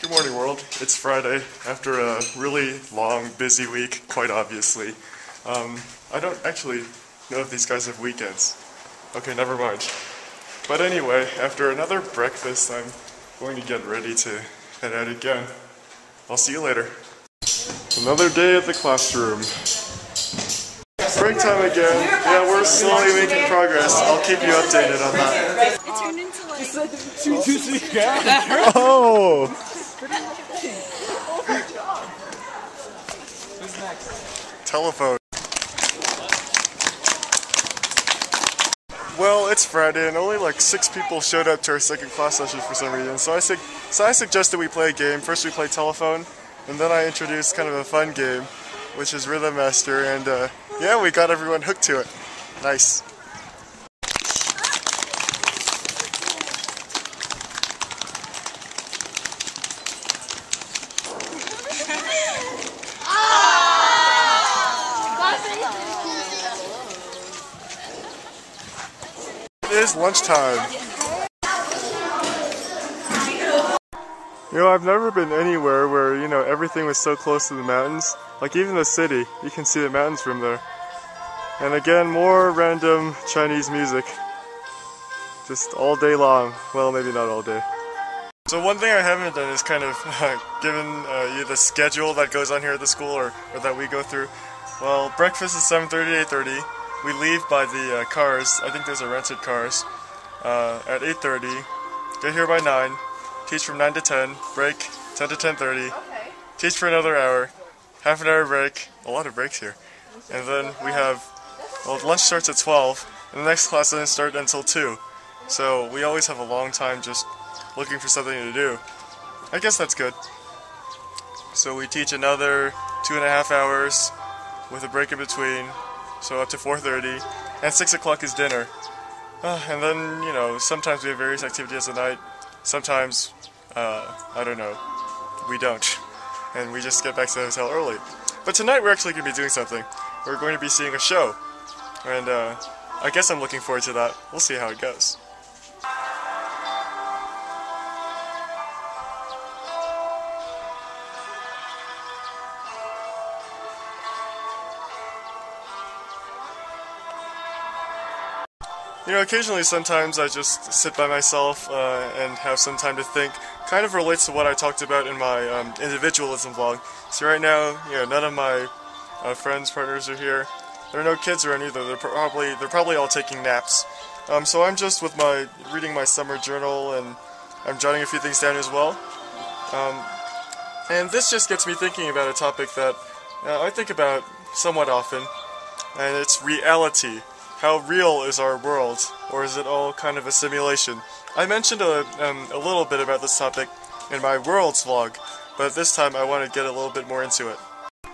Good morning, world. It's Friday after a really long, busy week, quite obviously. I don't actually know if these guys have weekends. Okay, never mind. But anyway, after another breakfast, I'm going to get ready to head out again. I'll see you later. Another day at the classroom. Break time again. Yeah, we're slowly making progress. I'll keep you updated on that. It turned into like... Oh! Who's next? Telephone. Well, it's Friday and only like 6 people showed up to our second class session for some reason. So I suggested we play a game. First we play telephone, and then I introduced kind of a fun game, which is Rhythm Master, and yeah, we got everyone hooked to it. Nice. It is lunchtime. You know, I've never been anywhere where, you know, everything was so close to the mountains. Like even the city, you can see the mountains from there. And again, more random Chinese music. Just all day long. Well, maybe not all day. So one thing I haven't done is kind of given you the schedule that goes on here at the school, or that we go through. Well, breakfast is 7:30 to 8:30. We leave by the cars. I think those are rented cars. At 8:30. Get here by 9. Teach from 9 to 10. Break 10 to 10:30. Okay. Teach for another hour. Half an hour break. A lot of breaks here. And then we have, well, lunch starts at 12. And the next class doesn't start until 2. So we always have a long time just looking for something to do. I guess that's good. So we teach another 2.5 hours with a break in between. So up to 4:30. And 6 o'clock is dinner. And then, you know, sometimes we have various activities at night. Sometimes, I don't know, we don't. And we just get back to the hotel early. But tonight we're actually going to be doing something. We're going to be seeing a show. And I guess I'm looking forward to that. We'll see how it goes. You know, occasionally sometimes I just sit by myself and have some time to think. Kind of relates to what I talked about in my individualism vlog. So right now, you know, none of my friends, partners are here. There are no kids around either. They're probably all taking naps. So I'm just with reading my summer journal, and I'm jotting a few things down as well. And this just gets me thinking about a topic that I think about somewhat often, and it's reality. How real is our world, or is it all kind of a simulation? I mentioned a little bit about this topic in my Worlds vlog, but this time I want to get a little bit more into it.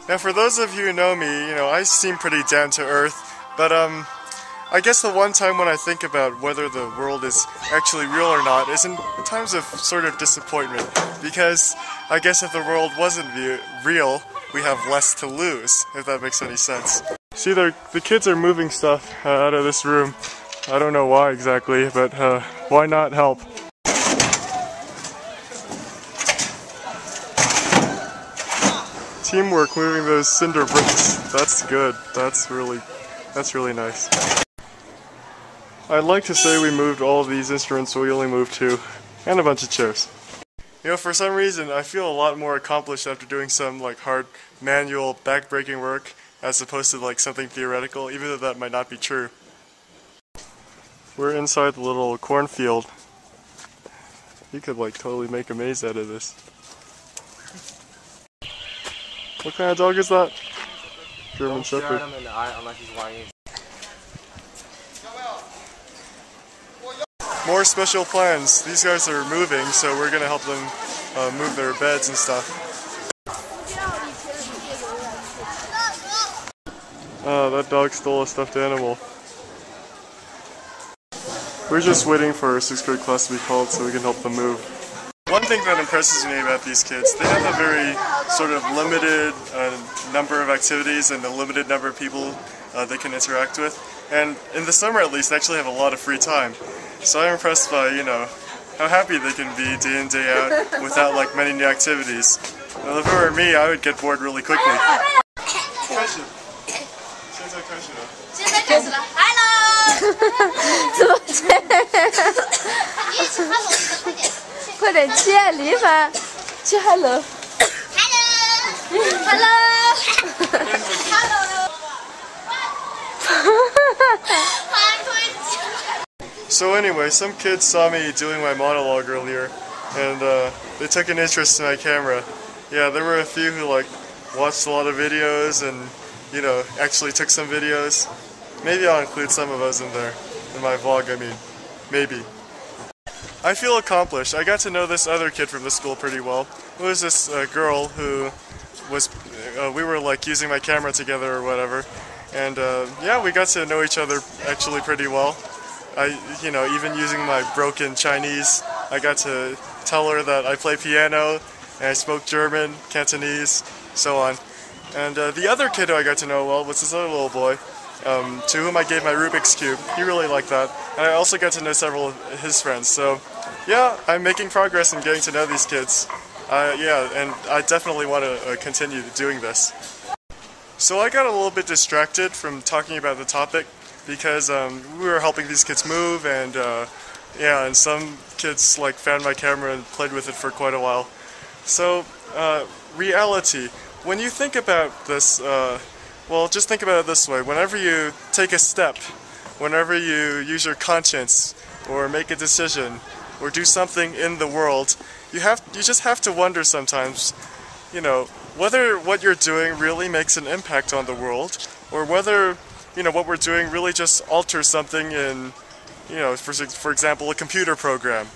Now, for those of you who know me, you know, I seem pretty down to earth, but I guess the one time when I think about whether the world is actually real or not is in times of sort of disappointment, because I guess if the world wasn't real, we have less to lose, if that makes any sense. See, the kids are moving stuff out of this room. I don't know why exactly, but why not help? Teamwork moving those cinder bricks. That's good. That's really nice. I'd like to say we moved all of these instruments, but we only moved 2. And a bunch of chairs. You know, for some reason, I feel a lot more accomplished after doing some, like, hard manual back-breaking work, as opposed to, like, something theoretical, even though that might not be true. We're inside the little cornfield. You could, like, totally make a maze out of this. What kind of dog is that? German Shepherd. Don't stare him in the eye unless he's whining. More special plans. These guys are moving, so we're gonna help them move their beds and stuff. Oh, that dog stole a stuffed animal. We're just waiting for our 6th grade class to be called so we can help them move. One thing that impresses me about these kids, they have a very sort of limited number of activities and a limited number of people they can interact with. And in the summer at least, they actually have a lot of free time. So I'm impressed by, you know, how happy they can be day in, day out without like many new activities. Well, if it were me, I would get bored really quickly. 开始，现在开始了。现在开始了 ，Hello。怎么这样？快点切，李凡，切 Hello。Hello。Hello。So anyway, some kids saw me doing my monologue earlier, and they took an interest in my camera. Yeah, there were a few who like watched a lot of videos and, you know, actually took some videos. Maybe I'll include some of those in there, in my vlog, I mean. Maybe. I feel accomplished. I got to know this other kid from the school pretty well. It was this girl who was, we were like using my camera together or whatever. And yeah, we got to know each other actually pretty well. You know, even using my broken Chinese, I got to tell her that I play piano, and I spoke German, Cantonese, so on. And the other kid who I got to know well was this other little boy, to whom I gave my Rubik's Cube. He really liked that. And I also got to know several of his friends. So yeah, I'm making progress in getting to know these kids. Yeah, and I definitely want to continue doing this. So I got a little bit distracted from talking about the topic because we were helping these kids move, and yeah, and some kids like found my camera and played with it for quite a while. So reality. When you think about this, well, just think about it this way. Whenever you take a step, whenever you use your conscience or make a decision or do something in the world, you just have to wonder sometimes, you know, whether what you're doing really makes an impact on the world, or whether, you know, what we're doing really just alters something in, you know, for example, a computer program.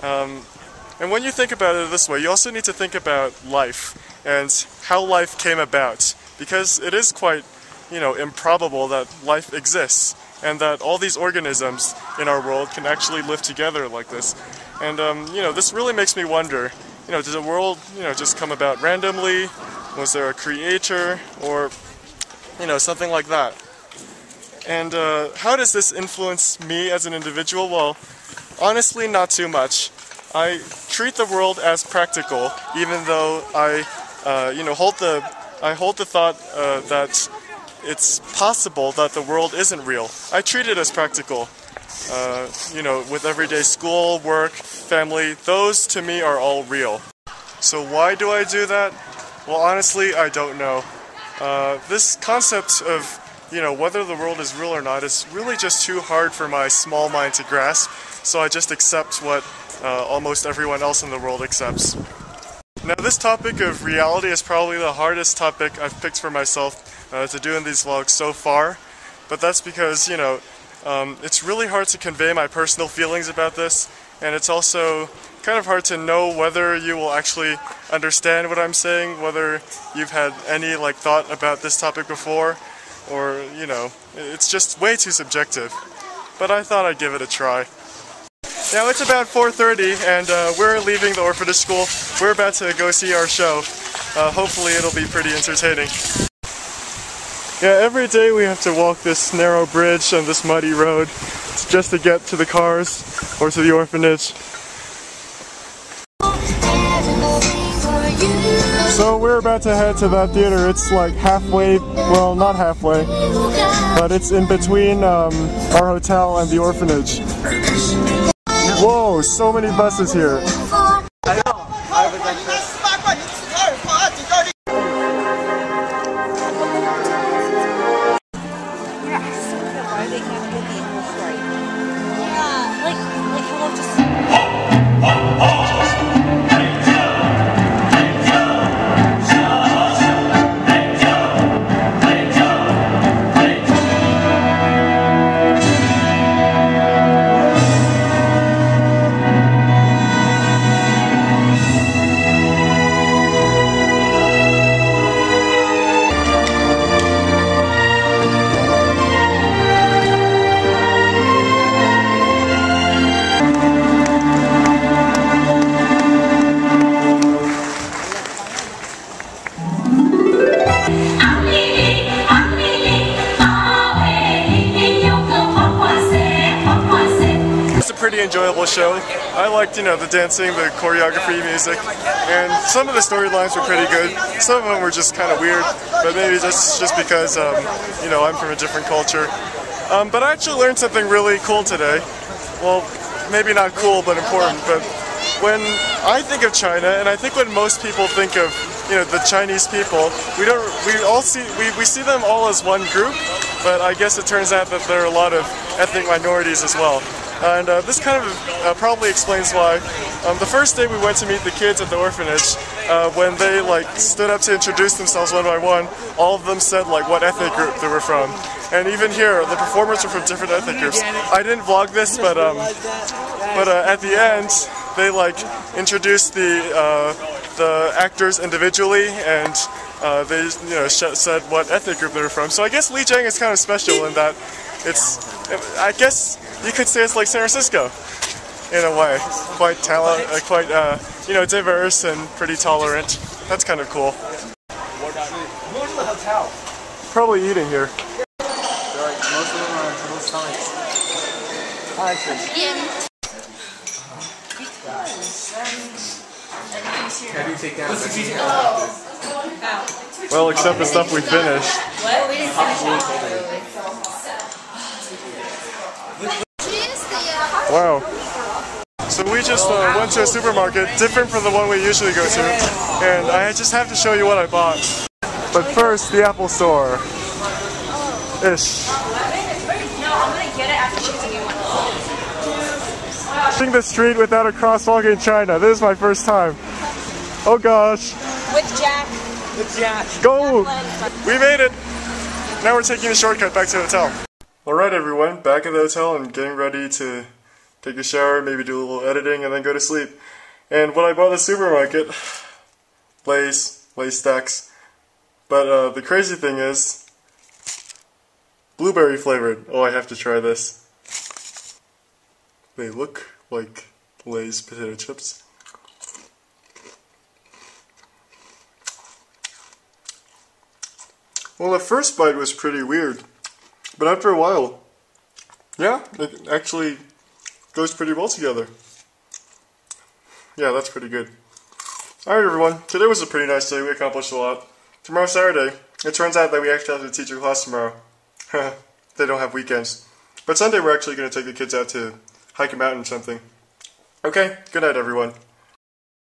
And when you think about it this way, you also need to think about life and how life came about, because it is quite, you know, improbable that life exists and that all these organisms in our world can actually live together like this. And you know, this really makes me wonder, you know, did the world, you know, just come about randomly? Was there a creator, or, you know, something like that? And how does this influence me as an individual? Well, honestly, not too much. I treat the world as practical, even though I, you know, hold the thought that it's possible that the world isn't real. I treat it as practical. You know, with everyday school, work, family, those to me are all real. So why do I do that? Well, honestly, I don't know. This concept of, you know, whether the world is real or not is really just too hard for my small mind to grasp, so I just accept what almost everyone else in the world accepts. Now, this topic of reality is probably the hardest topic I've picked for myself to do in these vlogs so far, but that's because, you know, it's really hard to convey my personal feelings about this, and it's also kind of hard to know whether you will actually understand what I'm saying, whether you've had any like thought about this topic before, or, you know, it's just way too subjective. But I thought I'd give it a try. Now it's about 4:30 and we're leaving the orphanage school. We're about to go see our show. Hopefully it'll be pretty entertaining. Yeah, every day we have to walk this narrow bridge on this muddy road just to get to the cars or to the orphanage. So we're about to head to that theater. It's like halfway, well, not halfway, but it's in between our hotel and the orphanage. Whoa, so many buses here. pretty enjoyable show. I liked, you know, the dancing, the choreography, music, and some of the storylines were pretty good. Some of them were just kind of weird, but maybe that's just because, you know, I'm from a different culture. But I actually learned something really cool today. Well, maybe not cool, but important. But when I think of China, and I think when most people think of, you know, the Chinese people, we see them all as one group, but I guess it turns out that there are a lot of ethnic minorities as well. And this kind of probably explains why. The first day we went to meet the kids at the orphanage, when they like stood up to introduce themselves one by one, all of them said like what ethnic group they were from. And even here, the performers were from different ethnic groups. I didn't vlog this, but at the end, they like introduced the actors individually, and they, you know, said what ethnic group they were from. So I guess Lijiang is kind of special in that it's, I guess you could say it's like San Francisco in a way, quite you know, diverse and pretty tolerant. That's kind of cool. Probably eating here. Most of them are little stomachs. How do you take down? Well, except the stuff we finished. What? We didn't finish it. Wow. So we just went to a supermarket, different from the one we usually go to, and I just have to show you what I bought. But first, the Apple Store. Ish. Crossing the street without a crosswalk in China. This is my first time. Oh gosh. With Jack. With Jack. Go! We made it! Now we're taking the shortcut back to the hotel. Alright everyone, back at the hotel and getting ready to take a shower, maybe do a little editing, and then go to sleep. And what I bought at the supermarket, Lay's stacks. But the crazy thing is, blueberry flavored. Oh, I have to try this. They look like Lay's potato chips. Well, the first bite was pretty weird, but after a while, yeah, it actually goes pretty well together. Yeah, that's pretty good. Alright everyone, today was a pretty nice day. We accomplished a lot. Tomorrow's Saturday. It turns out that we actually have to teach a class tomorrow. They don't have weekends. But Sunday we're actually going to take the kids out to hike a mountain or something. Okay, good night everyone.